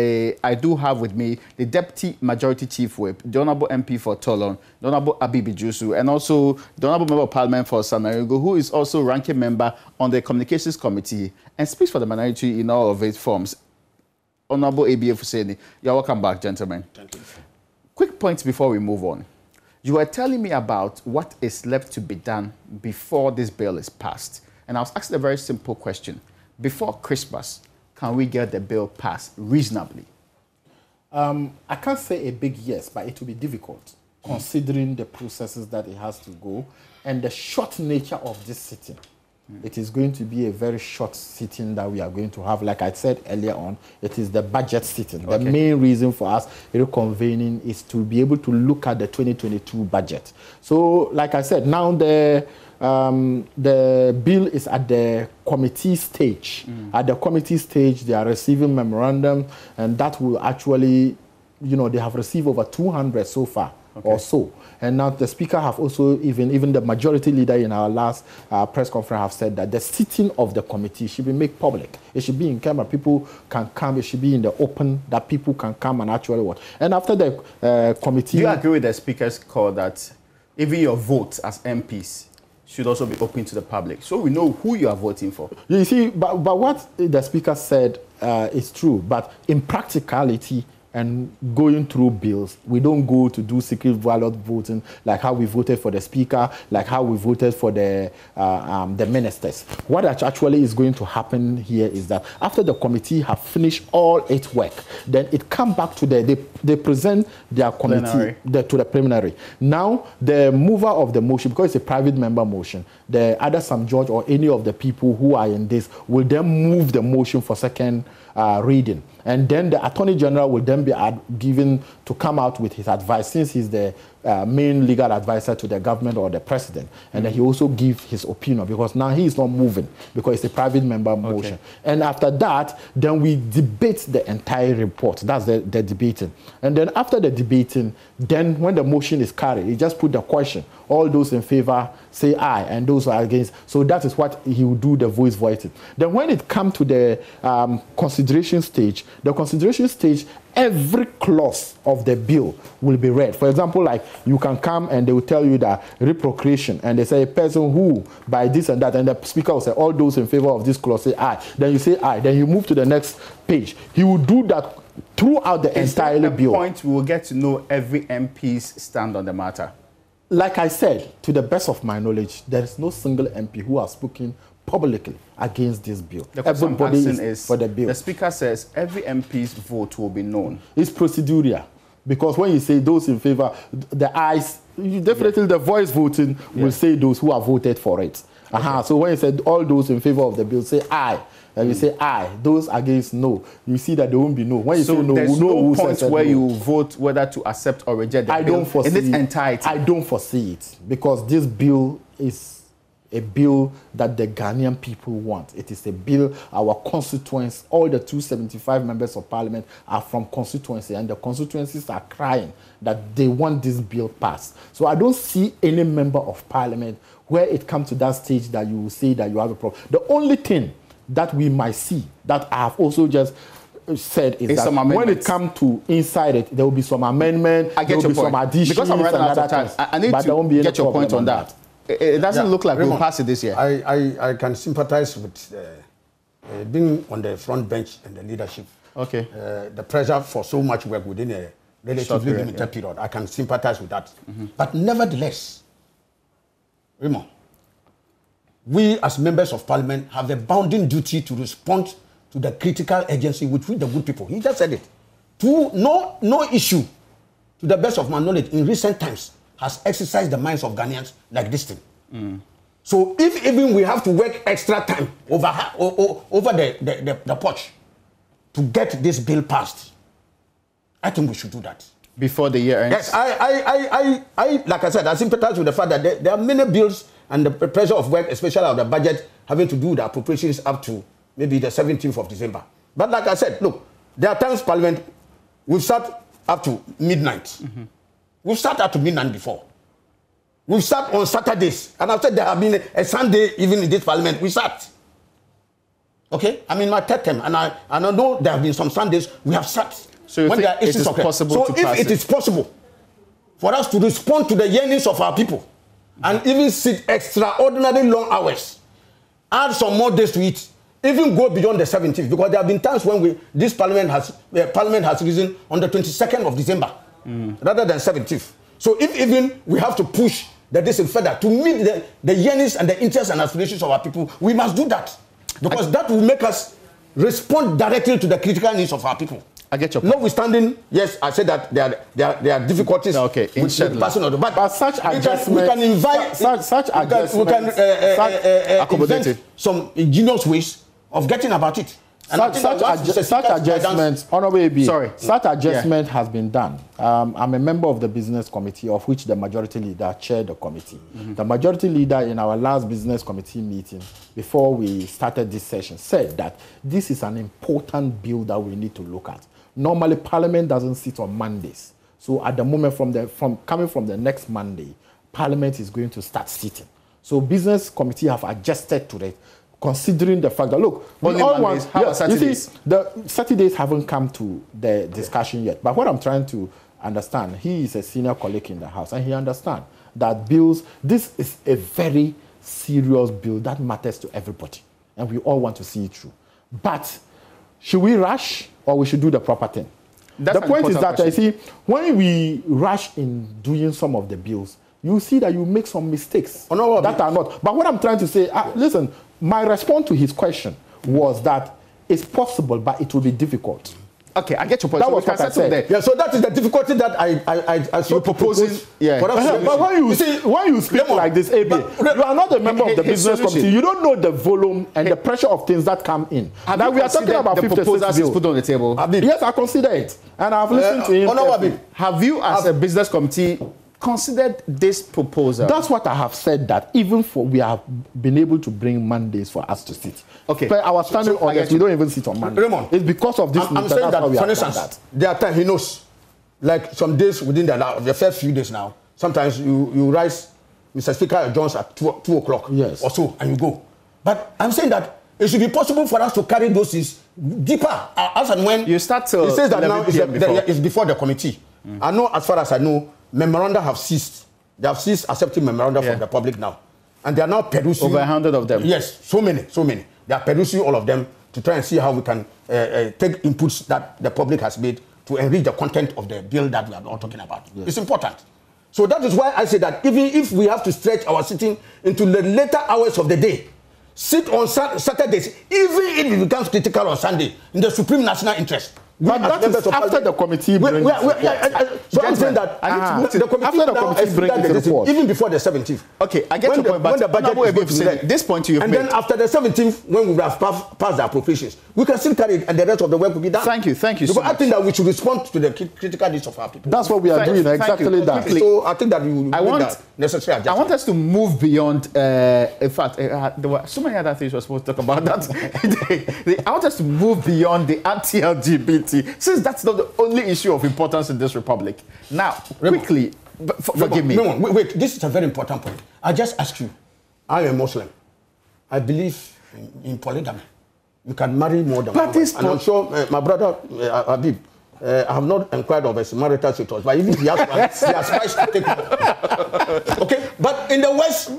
I do have with me the Deputy Majority Chief Whip, the Honourable MP for Tolon, the Honourable Abibi Jusu, and also the Honourable Member of Parliament for Sanarigo, who is also ranking member on the Communications Committee and speaks for the minority in all of its forms. Honourable ABA Fuseni, you're welcome back, gentlemen. Thank you. Quick points before we move on. You were telling me about what is left to be done before this bill is passed. And I was asking a very simple question. Before Christmas, can we get the bill passed reasonably? I can't say a big yes, but it will be difficult considering the processes that it has to go and the short nature of this sitting. It is going to be a very short sitting that we are going to have. Like I said earlier on, it is the budget sitting. Okay. The main reason for us reconvening is to be able to look at the 2022 budget. So, like I said, now the bill is at the committee stage. At the committee stage, they are receiving memorandum, and that will actually, they have received over 200 so far. Okay. Or so. And now the speaker have also, even the majority leader in our last press conference have said that the sitting of the committee should be made public. It should be in camera. People can come. It should be in the open that people can come and actually watch. And after the committee... Do you agree with the speaker's call that even your votes as MPs should also be open to the public, so we know who you are voting for? You see, but what the speaker said is true. But in practicality, and going through bills, we don't go to do secret ballot voting like how we voted for the speaker, like how we voted for the ministers. What actually is going to happen here is that after the committee have finished all its work, then it comes back to they present their committee to the preliminary. Now, the mover of the motion, because it's a private member motion, the either some judge or any of the people who are in this will then move the motion for second reading. And then the Attorney General will then be given to come out with his advice, since he's the main legal advisor to the government or the president. And then he also gives his opinion, because now he is not moving, because it's a private member motion. And after that, then we debate the entire report. That's the debating. And then after the debating, then when the motion is carried, he just put the question. All those in favor say aye, and those who are against. So that is what he will do, the voice voting. Then when it comes to the consideration stage, every clause of the bill will be read. For example, like you can come and they will tell you that Procreation, and they say a person who by this and that, and the speaker will say all those in favor of this clause say aye. Then you say aye. Then you move to the next page. He will do that throughout the entire bill. At point we will get to know every MP's stand on the matter. Like I said, to the best of my knowledge, there is no single MP who has spoken publicly against this bill. Everybody is for the bill. The speaker says every MP's vote will be known. It's procedural, because when you say those in favor, the ayes, definitely the voice voting will say those who have voted for it. So when you said all those in favor of the bill, say aye. And you say aye, those against no. You see that there won't be no. When you say no, there's no point where you vote whether to accept or reject the bill. I don't foresee in its entirety. I don't foresee it, because this bill is a bill that the Ghanaian people want. It is a bill, our constituents, all the 275 members of parliament are from constituency, and the constituencies are crying that they want this bill passed. So I don't see any member of parliament where it comes to that stage that you will say that you have a problem. The only thing that we might see, that I have also just said, is that when it comes to inside it, there will be some amendment, I get your point. Some additions, because I'm running out of time. I need to get your point on that. It doesn't look like we'll pass it this year. I can sympathize with being on the front bench and the leadership. Okay. The pressure for so much work within a relatively limited period. I can sympathize with that. But nevertheless, Raymond, we as members of parliament have a bounden duty to respond to the critical agency with the good people. He just said it. No issue, to the best of my knowledge, in recent times has exercised the minds of Ghanaians like this thing. So if even we have to work extra time over the porch to get this bill passed, I think we should do that. Before the year ends? Yes, I like I said, I sympathize with the fact that there are many bills and the pressure of work, especially of the budget, having to do the appropriations up to maybe the 17th of December. But like I said, look, there are times Parliament will start up to midnight. We've started up to midnight before. We've start on Saturdays. And I've said there have been a Sunday even in this Parliament. We start. Okay? I'm in my third term. And I know there have been some Sundays we have sat. So you think it is possible to pass it? So if it is possible for us to respond to the yearnings of our people, and even sit extraordinarily long hours, add some more days to it, even go beyond the 17th, because there have been times when this parliament has risen on the 22nd of December rather than 17th. So if even we have to push the distance further to meet the yearnings and the interests and aspirations of our people, we must do that, because that will make us respond directly to the critical needs of our people. I get your point. Notwithstanding, yes, I said that there are difficulties with the passing of the but such adjustment, we can invite such adjustment, invent some ingenious ways of getting about it. Such adjustment, Honorable AB, such adjustment has been done. I'm a member of the business committee, of which the majority leader chaired the committee. The majority leader in our last business committee meeting, before we started this session, said that this is an important bill that we need to look at. Normally, Parliament doesn't sit on Mondays. So at the moment, coming from the next Monday, Parliament is going to start sitting. So business committee have adjusted to it, considering the fact that, look, we all want... How about Saturdays? You see, the Saturdays haven't come to the discussion yet. But what I'm trying to understand, he is a senior colleague in the House, and he understands that this is a very serious bill that matters to everybody. And we all want to see it through. But should we rush, or we should do the proper thing? The point is that, I see, when we rush in doing some of the bills, you see that you make some mistakes that are not. But what I'm trying to say, listen, my response to his question was that it's possible, but it will be difficult. Okay, I get your point. That was what I said. There. Yeah, so that is the difficulty that I you're proposing. Yeah. But when you speak like this, AB, you are not a member of the business committee. You don't know the volume and the pressure of things that come in. Now we are talking about the proposals he's put on the table. Yes, I consider it, and I've listened to him. Have you, as a business committee, considered this proposal? That's what I have said, that even we have been able to bring Mondays for us to sit. Okay. But our standing orders, we don't even sit on Monday. Raymond, it's because of this. I'm saying that, for instance, there are times he knows, like some days within the first few days now, sometimes you rise, Mr. Speaker Jones at 2 o'clock or so, and you go. But I'm saying that it should be possible for us to carry those things deeper, as and when you start to. It says that now it's before the committee. I know, as far as I know, memoranda have ceased. They have ceased accepting memoranda from the public now. And they are now perusing. Over 100 of them. Yes, so many. They are perusing all of them to try and see how we can take inputs that the public has made to enrich the content of the bill that we are all talking about. Yes. It's important. So that is why I say that even if we have to stretch our sitting into the later hours of the day, sit on Saturdays, even if it becomes critical on Sunday, in the supreme national interest. But that is after the committee brings so I'm saying that the committee after the committee brings the report, even before the 17th. Okay, I get your point, but when the budget is this point you have made. And then after the 17th, when we have passed the appropriations, we can still carry it, and the rest of the work will be done. Thank you so much. I think that we should respond to the critical needs of our people. That's what we are doing, exactly that. So I think that we will make that necessary adjustment. I want us to move beyond, in fact, there were so many other things we were supposed to talk about that. I want us to move beyond the anti-LGBT, since that's not the only issue of importance in this republic. Now, quickly, forgive me. Wait, this is a very important point. I just ask you, I'm a Muslim. I believe in polygamy. You can marry more than one wife. And I'm sure my brother, Habib, I have not inquired of his marital status, but even if he has one, he has rights to take one. Okay? But in the West,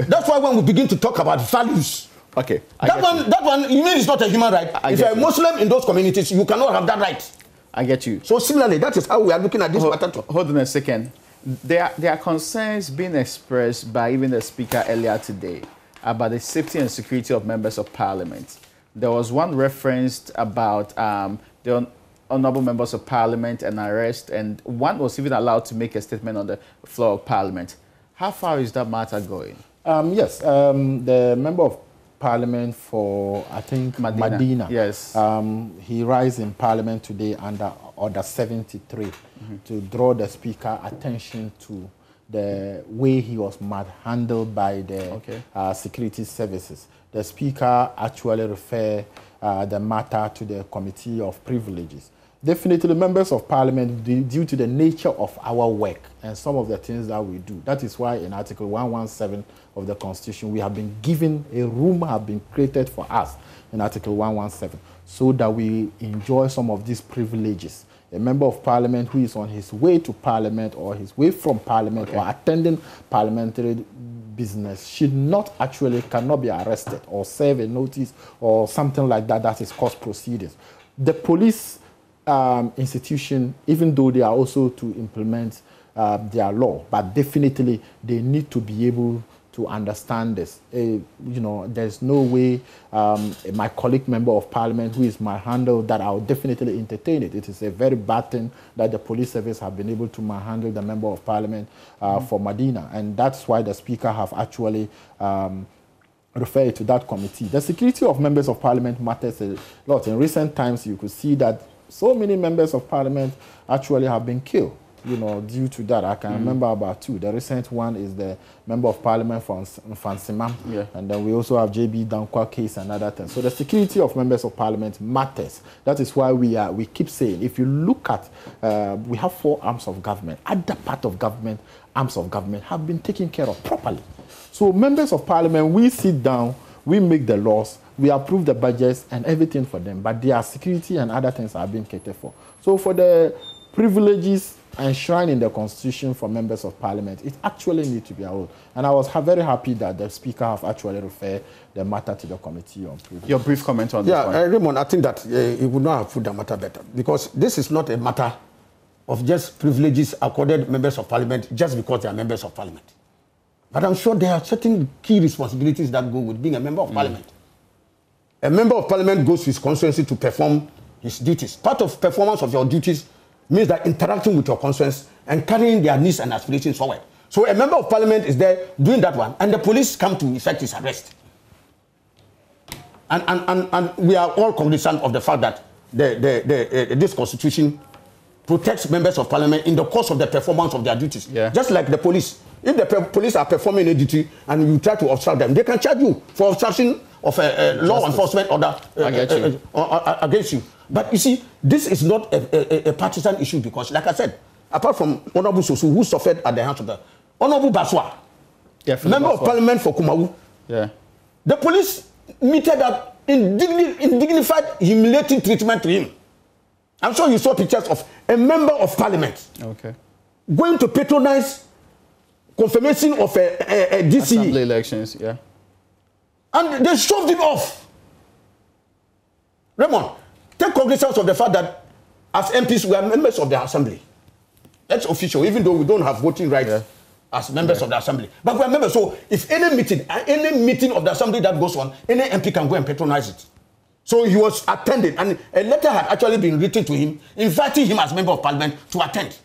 that's why when we begin to talk about values, okay. That one, you mean it's not a human right? If you're a Muslim in those communities, you cannot have that right. I get you. So similarly, that is how we are looking at this matter. Hold on a second. There are concerns being expressed by even the speaker earlier today about the safety and security of members of parliament. There was one referenced about the honorable members of parliament and arrest, and one was even allowed to make a statement on the floor of parliament. How far is that matter going? Yes, the member of Parliament for, I think, Medina. Yes. He rise in Parliament today under Order 73 to draw the Speaker attention to the way he was handled by the security services. The Speaker actually referred the matter to the Committee of Privileges. Definitely, members of Parliament, due to the nature of our work and some of the things that we do, that is why in Article 117 of the Constitution, we have been given a room have been created for us in Article 117, so that we enjoy some of these privileges. A member of Parliament who is on his way to Parliament or his way from Parliament or attending parliamentary business cannot be arrested or serve a notice or something like that. That is court proceedings. The police institution, even though they are also to implement their law, but definitely they need to be able to understand this. You know, there's no way my colleague member of parliament, who is my handle, that I'll definitely entertain it. It is a very bad thing that the police service have been able to manhandle the member of parliament for Medina. And that's why the speaker have actually referred to that committee. The security of members of parliament matters a lot. In recent times, you could see that so many members of parliament actually have been killed, you know, due to that. I can remember about 2. The recent one is the member of parliament from Fansimam, and then we also have JB Dankwa case and other things. So the security of members of parliament matters. That is why we keep saying, if you look at, we have 4 arms of government. Other part of government, arms of government, have been taken care of properly. So members of parliament, we sit down, we make the laws, we approve the budgets and everything for them, but their security and other things are being catered for. So for the privileges enshrined in the constitution for members of parliament, it actually needs to be upheld. And I was very happy that the speaker have actually referred the matter to the committee on privilege. Your brief comment on this one? Raymond, I think that he would not have put the matter better, because this is not a matter of just privileges accorded members of parliament just because they are members of parliament. But I'm sure there are certain key responsibilities that go with being a member of parliament. A member of parliament goes to his constituency to perform his duties. Part of performance of your duties means that interacting with your constituents and carrying their needs and aspirations forward. So a member of parliament is there doing that one, and the police come to effect his arrest. And we are all cognizant of the fact that this constitution protects members of parliament in the course of the performance of their duties. Just like the police. If the police are performing a duty and you try to obstruct them, they can charge you for obstruction of a law enforcement order against you. But you see, this is not a partisan issue, because, like I said, apart from Honorable Sosu, who suffered at the hands of the Honorable Baswa, member of parliament for Kumawu, the police meted out indignified, humiliating treatment to him. I'm sure you saw pictures of a member of parliament going to patronize confirmation of a DCE. Assembly elections, And they shoved him off. Raymond, take cognizance of the fact that as MPs, we are members of the assembly. That's official, even though we don't have voting rights as members of the assembly. But we are members, so if any meeting of the assembly that goes on, any MP can go and patronize it. So he was attending, and a letter had actually been written to him, inviting him as member of parliament to attend.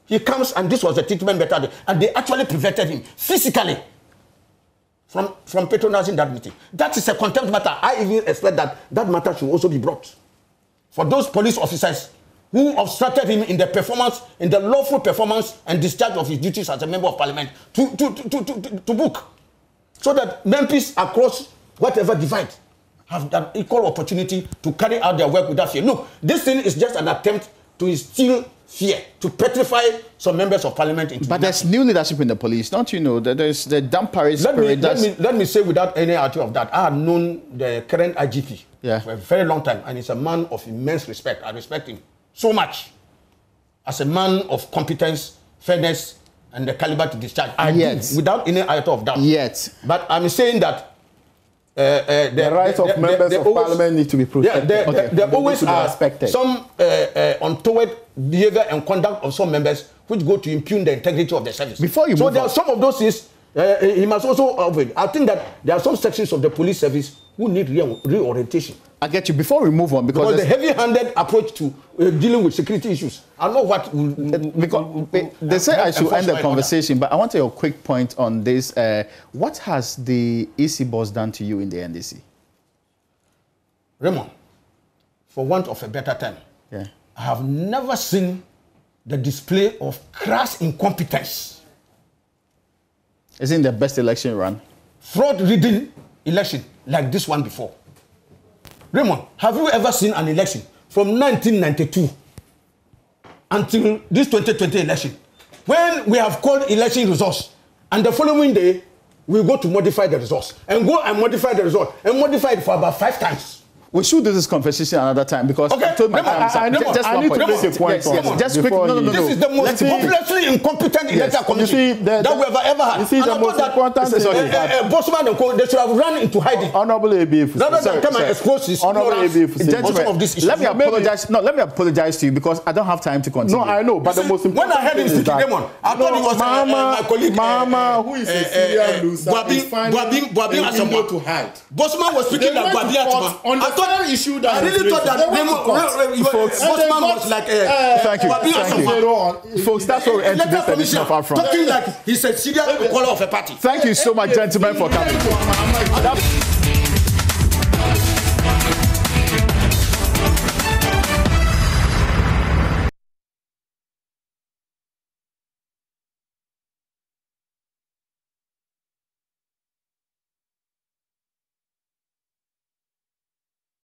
He comes, and this was the treatment method, and they actually prevented him physically from patronizing that meeting. That is a contempt matter. I even expect that that matter should also be brought for those police officers who obstructed him in the performance, in the lawful performance and discharge of his duties as a member of parliament to book, so that MPs across whatever divide have that equal opportunity to carry out their work without fear. Look, this thing is just an attempt to instill fear, to petrify some members of parliament into But there's new leadership in the police, don't you know? There's the damp Paris spirit. Let me say without any idea of that, I have known the current IGP for a very long time, and he's a man of immense respect. I respect him so much as a man of competence, fairness, and the caliber to discharge. Without any iota of doubt. But I'm saying that the rights of members of parliament need to be protected. There always are some untoward behavior and conduct of some members which go to impugn the integrity of the service. So there are some of those things he must also avoid. I think that there are some sections of the police service who need reorientation. I get you. Before we move on, because the heavy-handed approach to dealing with security issues, I know what they say I should end the conversation, but I want a quick point on this. What has the EC boss done to you in the NDC? Raymond, for want of a better term, I have never seen the display of crass incompetence. Isn't the best election run? Fraud-ridden election like this one before. Raymond, have you ever seen an election from 1992 until this 2020 election, when we have called election results, and the following day we go to modify the results, and go and modify the result, and modify it for about 5 times? We should do this conversation another time because I told my time. I need to make a point. Just quick. No. This is the most hopelessly incompetent electoral commission that we have ever had. You see, the most important thing Bosman and Co. They should have run into hiding. Honorable ABF. Rather than come and expose this of this issue. Let me apologize. No, let me apologize to you because I don't have time to continue. No, I know, but the most important when I heard him speaking, Demon, I thought it was my colleague. Mama, who is a serial loser, is finding a window to hide. Bosman was speaking like Babi Atma. On the third issue that I really thought that Bosman was like Thank you. Folks, that's what we end today's edition of UPfront. Talking like he's a serial caller of a party. Thank you so much, gentlemen, for coming.